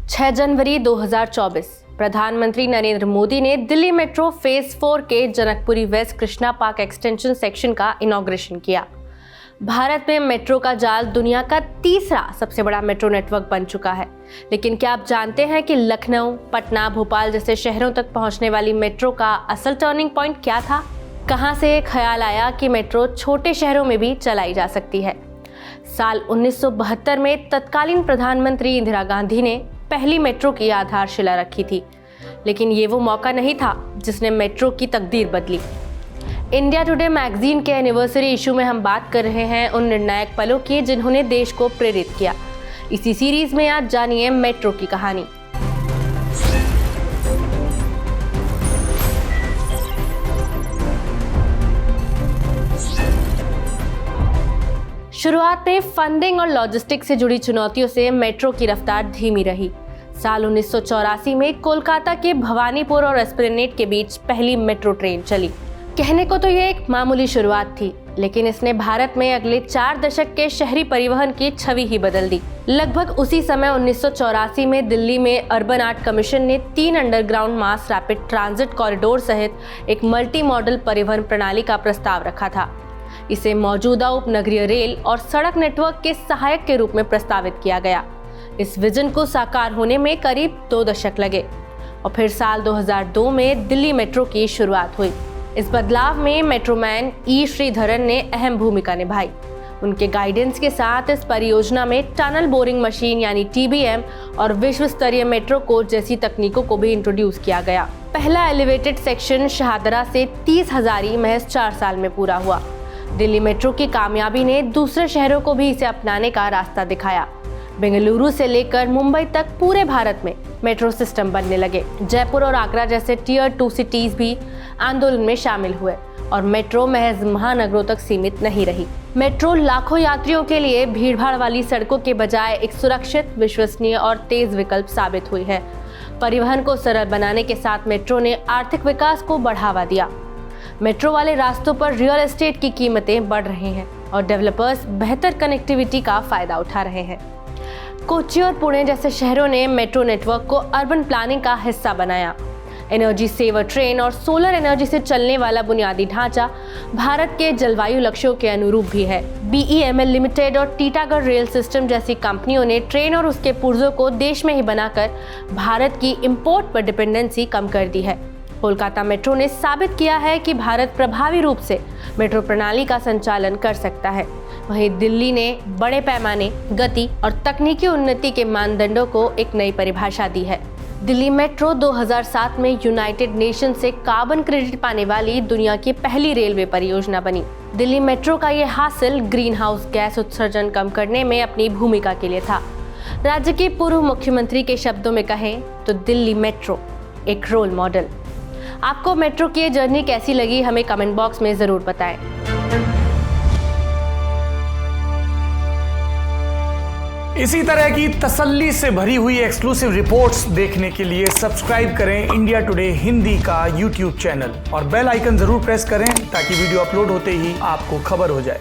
6 जनवरी 2024 प्रधानमंत्री नरेंद्र मोदी ने Delhi metro phase 4 के Janakpuri west Krishna park extension section का इनॉग्रेशन किया। भारत में मेट्रो का जाल दुनिया का तीसरा सबसे बड़ा मेट्रो नेटवर्क बन चुका है। लेकिन क्या आप जानते हैं कि लखनऊ, पटना, भोपाल जैसे शहरों तक पहुंचने वाली मेट्रो का असल टर्निंग पॉइंट क्या था? कहां से ये ख्याल आया कि मेट्रो छोटे शहरों में भी चलाई जा सकती है? साल 1972 में तत्कालीन प्रधानमंत्री इंदिरा गांधी ने पहली मेट्रो की आधारशिला रखी थी। लेकिन ये वो मौका नहीं था जिसने मेट्रो की तकदीर बदली। इंडिया टुडे मैगजीन के एनिवर्सरी इशू में हम बात कर रहे हैं उन निर्णायक पलों की जिन्होंने देश को प्रेरित किया। इसी सीरीज में आज जानिए मेट्रो की कहानी। शुरुआत में फंडिंग और लॉजिस्टिक्स से जुड़ी चुनौतियों से मेट्रो की रफ्तार धीमी रही। साल 1984 में कोलकाता के भवानीपुर और एस्प्लेनेड के बीच पहली मेट्रो ट्रेन चली। कहने को तो ये एक मामूली शुरुआत थी, लेकिन इसने भारत में अगले 4 दशक के शहरी परिवहन की छवि ही बदल दी। लगभग उसी समय 1984 में दिल्ली में अर्बन आर्ट कमीशन ने 3 underground mass rapid transit corridor सहित एक मल्टी मॉडल परिवहन प्रणाली का प्रस्ताव रखा था। इसे मौजूदा उपनगरीय रेल और सड़क नेटवर्क के सहायक के रूप में प्रस्तावित किया गया। इस विजन को साकार होने में करीब 2 दशक लगे और फिर साल 2002 में दिल्ली मेट्रो की शुरुआत हुई। इस बदलाव में मेट्रोमैन ई श्रीधरन ने अहम भूमिका निभाई। उनके गाइडेंस के साथ इस परियोजना में टनल बोरिंग मशीन यानी TBM और विश्व स्तरीय मेट्रो कोच जैसी तकनीकों को भी इंट्रोड्यूस किया गया। पहला एलिवेटेड सेक्शन शाहदरा से 30 हजारी महज 4 साल में पूरा हुआ। दिल्ली मेट्रो की कामयाबी ने दूसरे शहरों को भी इसे अपनाने का रास्ता दिखाया। बेंगलुरु से लेकर मुंबई तक पूरे भारत में मेट्रो सिस्टम बनने लगे। जयपुर और आगरा जैसे टियर 2 सिटीज भी आंदोलन में शामिल हुए और मेट्रो महज महानगरों तक सीमित नहीं रही। मेट्रो लाखों यात्रियों के लिए भीड़भाड़ वाली सड़कों के बजाय एक सुरक्षित, विश्वसनीय और तेज विकल्प साबित हुई है। परिवहन को सरल बनाने के साथ मेट्रो ने आर्थिक विकास को बढ़ावा दिया। मेट्रो वाले रास्तों पर रियल एस्टेट की कीमतें बढ़ रही हैं और डेवलपर्स बेहतर कनेक्टिविटी का फायदा उठा रहे हैं। कोच्चि और पुणे जैसे शहरों ने मेट्रो नेटवर्क को अर्बन प्लानिंग का हिस्सा बनाया। एनर्जी सेवर ट्रेन और सोलर एनर्जी से चलने वाला बुनियादी ढांचा भारत के जलवायु लक्ष्यों के अनुरूप भी है। BEML लिमिटेड और टीटागढ़ रेल सिस्टम जैसी कंपनियों ने ट्रेन और उसके पुर्जों को देश में ही बनाकर भारत की इंपोर्ट पर डिपेंडेंसी कम कर दी है। कोलकाता मेट्रो ने साबित किया है कि भारत प्रभावी रूप से मेट्रो प्रणाली का संचालन कर सकता है। वहीं दिल्ली ने बड़े पैमाने, गति और तकनीकी उन्नति के मानदंडों को एक नई परिभाषा दी है। दिल्ली मेट्रो 2007 में यूनाइटेड नेशन से कार्बन क्रेडिट पाने वाली दुनिया की पहली रेलवे परियोजना बनी। दिल्ली मेट्रो का ये हासिल ग्रीन हाउस गैस उत्सर्जन कम करने में अपनी भूमिका के लिए था। राज्य के पूर्व मुख्यमंत्री के शब्दों में कहें तो दिल्ली मेट्रो एक रोल मॉडल। आपको मेट्रो की ये जर्नी कैसी लगी, हमें कमेंट बॉक्स में जरूर बताएं। इसी तरह की तसल्ली से भरी हुई एक्सक्लूसिव रिपोर्ट्स देखने के लिए सब्सक्राइब करें इंडिया टुडे हिंदी का YouTube चैनल और बेल आइकन जरूर प्रेस करें ताकि वीडियो अपलोड होते ही आपको खबर हो जाए।